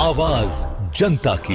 आवाज जनता की।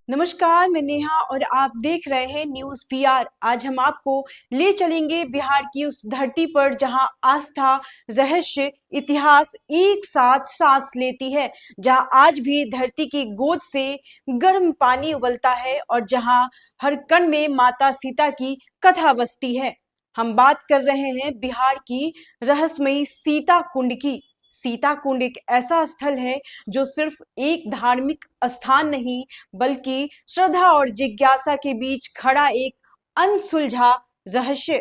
नमस्कार, मैं नेहा और आप देख रहे हैं न्यूज पीआर। आज हम आपको ले चलेंगे बिहार की उस धरती पर जहां आस्था, रहस्य, इतिहास एक साथ सांस लेती है, जहां आज भी धरती की गोद से गर्म पानी उबलता है और जहां हर कण में माता सीता की कथा बसती है। हम बात कर रहे हैं बिहार की रहस्यमयी सीता कुंड की। सीता कुंड एक ऐसा स्थल है जो सिर्फ एक धार्मिक स्थान नहीं, बल्कि श्रद्धा और जिज्ञासा के बीच खड़ा एक अनसुलझा रहस्य।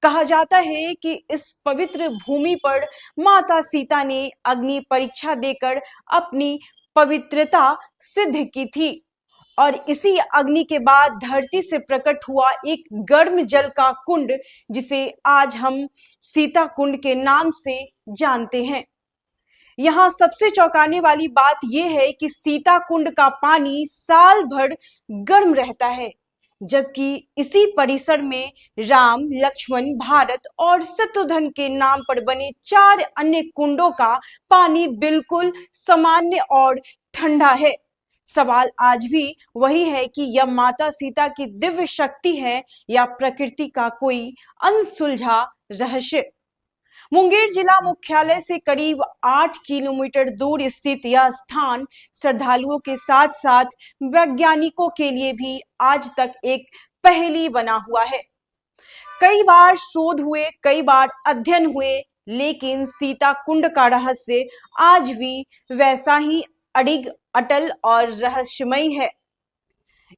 कहा जाता है कि इस पवित्र भूमि पर माता सीता ने अग्नि परीक्षा देकर अपनी पवित्रता सिद्ध की थी और इसी अग्नि के बाद धरती से प्रकट हुआ एक गर्म जल का कुंड, जिसे आज हम सीता कुंड के नाम से जानते हैं। यहाँ सबसे चौंकाने वाली बात यह है कि सीता कुंड का पानी साल भर गर्म रहता है, जबकि इसी परिसर में राम, लक्ष्मण, भारत और शत्रुघ्न के नाम पर बने 4 अन्य कुंडों का पानी बिल्कुल सामान्य और ठंडा है। सवाल आज भी वही है कि यह माता सीता की दिव्य शक्ति है या प्रकृति का कोई अनसुलझा रहस्य। मुंगेर जिला मुख्यालय से करीब 8 किलोमीटर दूर स्थित यह स्थान श्रद्धालुओं के साथ साथ वैज्ञानिकों के लिए भी आज तक एक पहेली बना हुआ है। कई बार शोध हुए, कई बार अध्ययन हुए, लेकिन सीता कुंड का रहस्य आज भी वैसा ही अडिग, अटल और रहस्यमय है।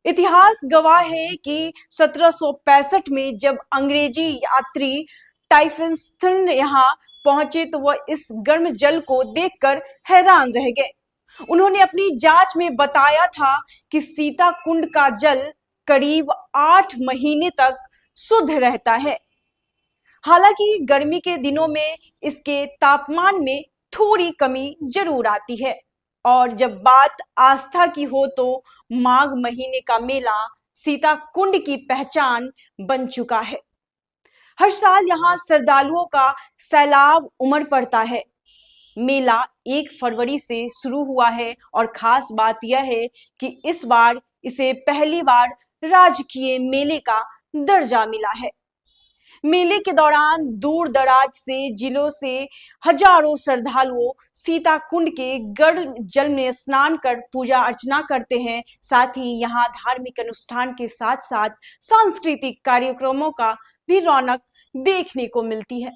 इतिहास गवाह है कि 1765 में जब अंग्रेजी यात्री टाइफिन्स्टन यहाँ पहुंचे तो वह इस गर्म जल को देखकर हैरान रह गए। उन्होंने अपनी जांच में बताया था कि सीता कुंड का जल करीब 8 महीने तक शुद्ध रहता है। हालांकि गर्मी के दिनों में इसके तापमान में थोड़ी कमी जरूर आती है और जब बात आस्था की हो तो माघ महीने का मेला सीता कुंड की पहचान बन चुका है। हर साल यहाँ श्रद्धालुओं का सैलाब उमड़ पड़ता है। मेला 1 फरवरी से शुरू हुआ है और खास बात यह है कि इस बार इसे पहली बार राजकीय मेले का दर्जा मिला है। मेले के दौरान दूर दराज से जिलों से हजारों श्रद्धालुओं सीता कुंड के गर्म जल में स्नान कर पूजा अर्चना करते हैं। साथ ही यहाँ धार्मिक अनुष्ठान के साथ साथ सांस्कृतिक कार्यक्रमों का भी रौनक देखने को मिलती है।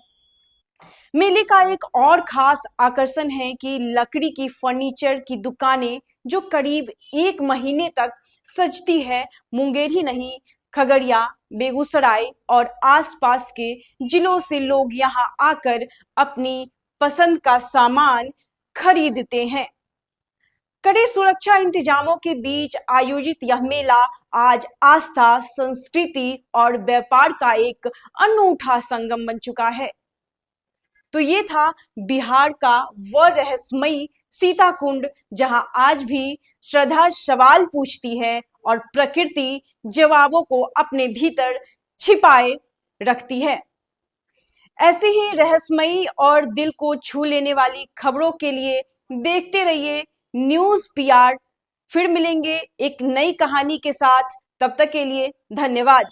मेले का एक और खास आकर्षण है कि लकड़ी की फर्नीचर की दुकानें जो करीब 1 महीने तक सजती है। मुंगेर ही नहीं, खगड़िया, बेगूसराय और आसपास के जिलों से लोग यहाँ आकर अपनी पसंद का सामान खरीदते हैं। कड़े सुरक्षा इंतजामों के बीच आयोजित यह मेला आज आस्था, संस्कृति और व्यापार का एक अनूठा संगम बन चुका है। तो ये था बिहार का वह रहस्यमयी सीता कुंड, जहां आज भी श्रद्धा सवाल पूछती है और प्रकृति जवाबों को अपने भीतर छिपाए रखती है। ऐसे ही रहस्यमयी और दिल को छू लेने वाली खबरों के लिए देखते रहिए न्यूज पीआर। फिर मिलेंगे एक नई कहानी के साथ, तब तक के लिए धन्यवाद।